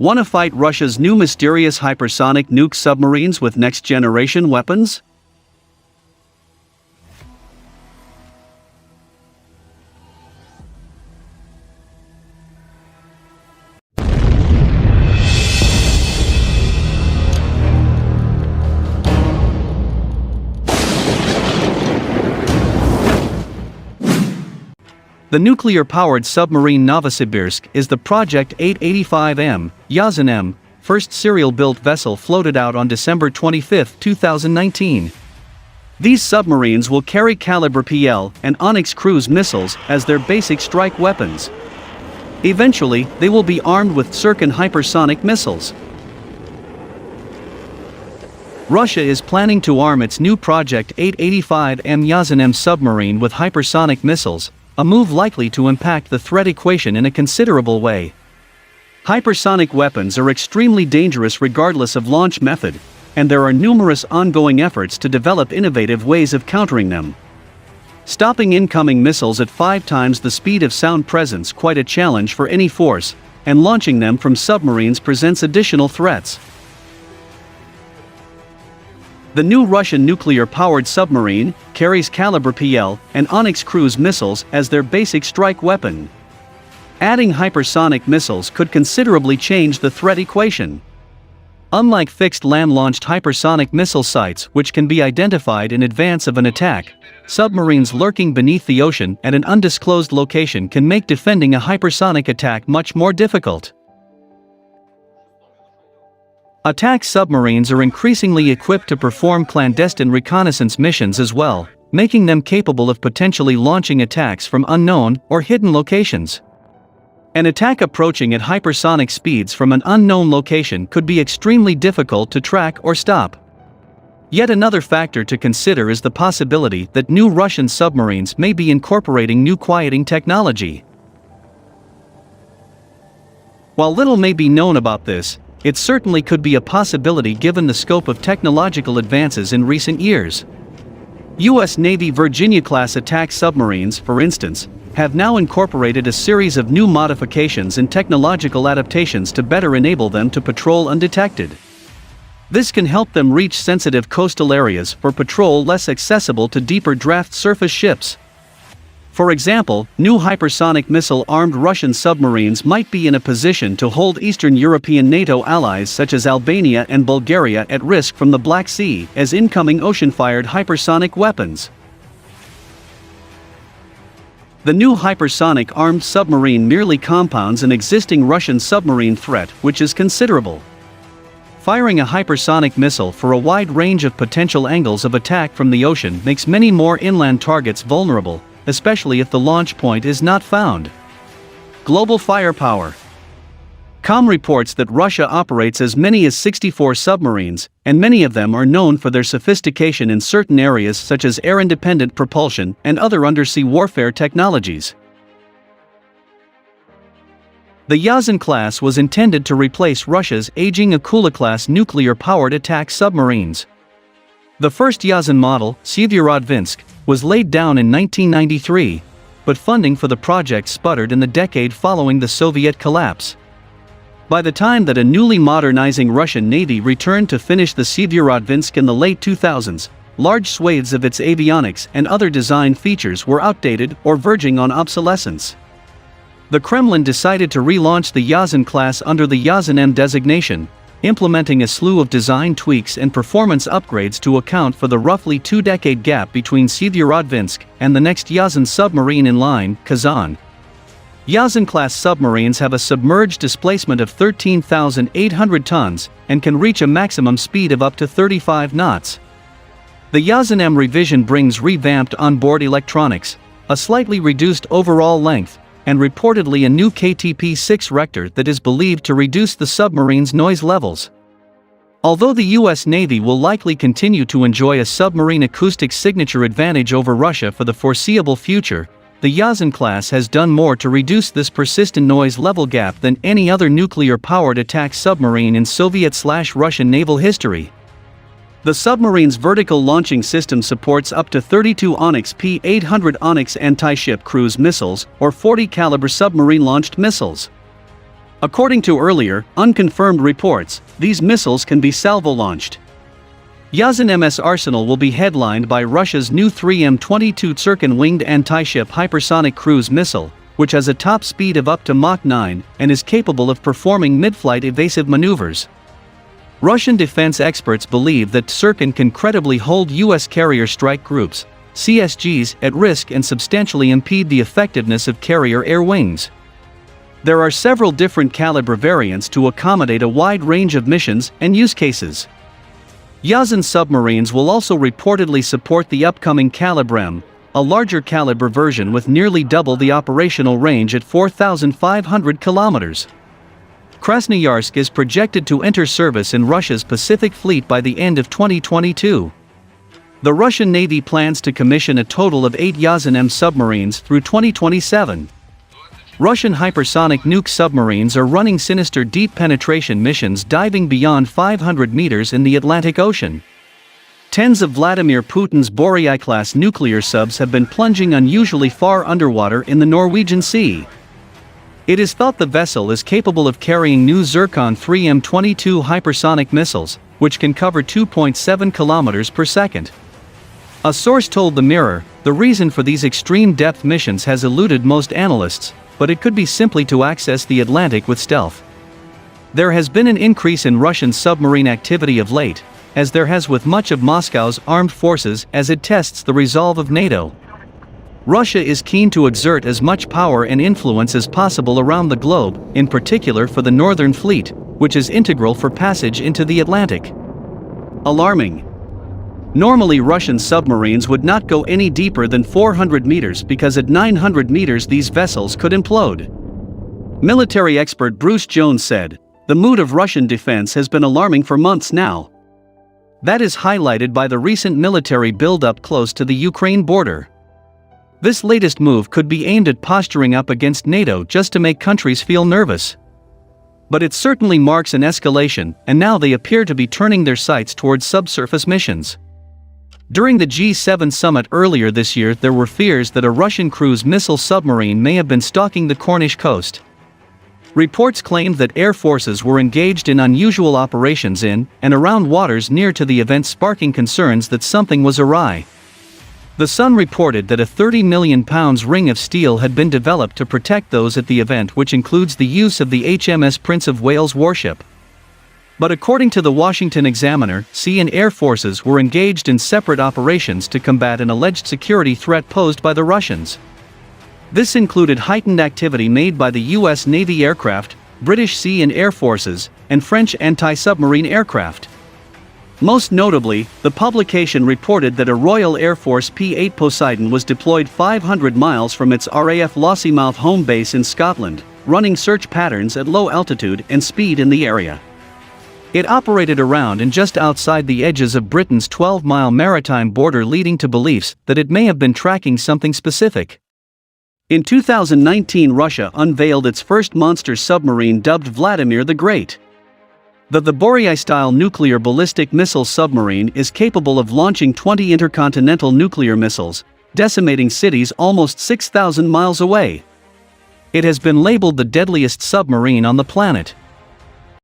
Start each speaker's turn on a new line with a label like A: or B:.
A: Want to fight Russia's new mysterious hypersonic nuke submarines with next-generation weapons? The nuclear-powered submarine Novosibirsk is the Project 885M, QUYYN, first serial-built vessel floated out on December 25, 2019. These submarines will carry caliber PL and Onyx cruise missiles as their basic strike weapons. Eventually, they will be armed with Sircon hypersonic missiles. Russia is planning to arm its new Project 885M QUYYN submarine with hypersonic missiles, a move likely to impact the threat equation in a considerable way. Hypersonic weapons are extremely dangerous regardless of launch method, and there are numerous ongoing efforts to develop innovative ways of countering them. Stopping incoming missiles at 5 times the speed of sound presents quite a challenge for any force, and launching them from submarines presents additional threats. The new Russian nuclear-powered submarine carries caliber PL and Onyx cruise missiles as their basic strike weapon. Adding hypersonic missiles could considerably change the threat equation. Unlike fixed land-launched hypersonic missile sites which can be identified in advance of an attack, submarines lurking beneath the ocean at an undisclosed location can make defending a hypersonic attack much more difficult. Attack submarines are increasingly equipped to perform clandestine reconnaissance missions as well, making them capable of potentially launching attacks from unknown or hidden locations. An attack approaching at hypersonic speeds from an unknown location could be extremely difficult to track or stop. Yet another factor to consider is the possibility that new Russian submarines may be incorporating new QUYYN technology. While little may be known about this, it certainly could be a possibility given the scope of technological advances in recent years. U.S. Navy Virginia-class attack submarines, for instance, have now incorporated a series of new modifications and technological adaptations to better enable them to patrol undetected. This can help them reach sensitive coastal areas for patrol less accessible to deeper draft surface ships. For example, new hypersonic missile-armed Russian submarines might be in a position to hold Eastern European NATO allies such as Albania and Bulgaria at risk from the Black Sea as incoming ocean-fired hypersonic weapons. The new hypersonic-armed submarine merely compounds an existing Russian submarine threat, which is considerable. Firing a hypersonic missile for a wide range of potential angles of attack from the ocean makes many more inland targets vulnerable, especially if the launch point is not found. Global firepower. Com reports that Russia operates as many as 64 submarines, and many of them are known for their sophistication in certain areas such as air-independent propulsion and other undersea warfare technologies. The QUYYN class was intended to replace Russia's aging Akula-class nuclear-powered attack submarines. The first QUYYN model, Syeverodvinsk, was laid down in 1993, but funding for the project sputtered in the decade following the Soviet collapse. By the time that a newly modernizing Russian Navy returned to finish the Syeverodvinsk in the late 2000s, large swathes of its avionics and other design features were outdated or verging on obsolescence. The Kremlin decided to relaunch the QUYYN class under the QUYYN designation, implementing a slew of design tweaks and performance upgrades to account for the roughly 2-decade gap between Syeverodvinsk and the next QUYYN submarine in line, Kazan. QUYYN-class submarines have a submerged displacement of 13,800 tons and can reach a maximum speed of up to 35 knots. The QUYYN revision brings revamped onboard electronics, a slightly reduced overall length, and reportedly a new KTP-6 rector that is believed to reduce the submarine's noise levels. Although the U.S. Navy will likely continue to enjoy a submarine acoustic signature advantage over Russia for the foreseeable future, the QUYYN class has done more to reduce this persistent noise level gap than any other nuclear-powered attack submarine in Soviet/Russian naval history. The submarine's vertical launching system supports up to 32 Onyx P-800 Onyx anti-ship cruise missiles or 40 caliber submarine-launched missiles. According to earlier, unconfirmed reports, these missiles can be salvo-launched. QUYYN MS arsenal will be headlined by Russia's new 3M-22 Tsirkin-winged anti-ship hypersonic cruise missile, which has a top speed of up to Mach 9 and is capable of performing mid-flight evasive maneuvers. Russian defense experts believe that Tsirkin can credibly hold U.S. carrier strike groups, CSGs, at risk and substantially impede the effectiveness of carrier air wings. There are several different caliber variants to accommodate a wide range of missions and use cases. QUYYN submarines will also reportedly support the upcoming Calibre-M, a larger caliber version with nearly double the operational range at 4,500 kilometers. Krasnoyarsk is projected to enter service in Russia's Pacific Fleet by the end of 2022. The Russian Navy plans to commission a total of 8 QUYYN submarines through 2027. Russian hypersonic nuke submarines are running sinister deep penetration missions diving beyond 500 meters in the Atlantic Ocean. Tens of Vladimir Putin's Boryai-class nuclear subs have been plunging unusually far underwater in the Norwegian Sea. It is thought the vessel is capable of carrying new Zircon 3M-22 hypersonic missiles, which can cover 2.7 kilometers per second. A source told the Mirror, the reason for these extreme depth missions has eluded most analysts, but it could be simply to access the Atlantic with stealth. There has been an increase in Russian submarine activity of late, as there has with much of Moscow's armed forces as it tests the resolve of Nato. Russia is keen to exert as much power and influence as possible around the globe, in particular for the Northern Fleet, which is integral for passage into the Atlantic. Alarming. Normally Russian submarines would not go any deeper than 400 meters because at 900 meters these vessels could implode. Military expert Bruce Jones said, "The mood of Russian defense has been alarming for months now." That is highlighted by the recent military buildup close to the Ukraine border. This latest move could be aimed at posturing up against NATO just to make countries feel nervous. But it certainly marks an escalation, and now they appear to be turning their sights towards subsurface missions. During the G7 summit earlier this year, there were fears that a Russian cruise missile submarine may have been stalking the Cornish coast. Reports claimed that air forces were engaged in unusual operations in and around waters near to the event, sparking concerns that something was awry. The Sun reported that a £30 million ring of steel had been developed to protect those at the event, which includes the use of the HMS Prince of Wales warship. But according to the Washington Examiner, sea and air forces were engaged in separate operations to combat an alleged security threat posed by the Russians. This included heightened activity made by the U.S. Navy aircraft, British Sea and Air Forces, and French anti-submarine aircraft. Most notably, the publication reported that a Royal Air Force P-8 Poseidon was deployed 500 miles from its RAF Lossiemouth home base in Scotland, running search patterns at low altitude and speed in the area. It operated around and just outside the edges of Britain's 12-mile maritime border, leading to beliefs that it may have been tracking something specific. In 2019, Russia unveiled its first monster submarine dubbed Vladimir the Great. The Boryai-style nuclear ballistic missile submarine is capable of launching 20 intercontinental nuclear missiles, decimating cities almost 6,000 miles away. It has been labeled the deadliest submarine on the planet.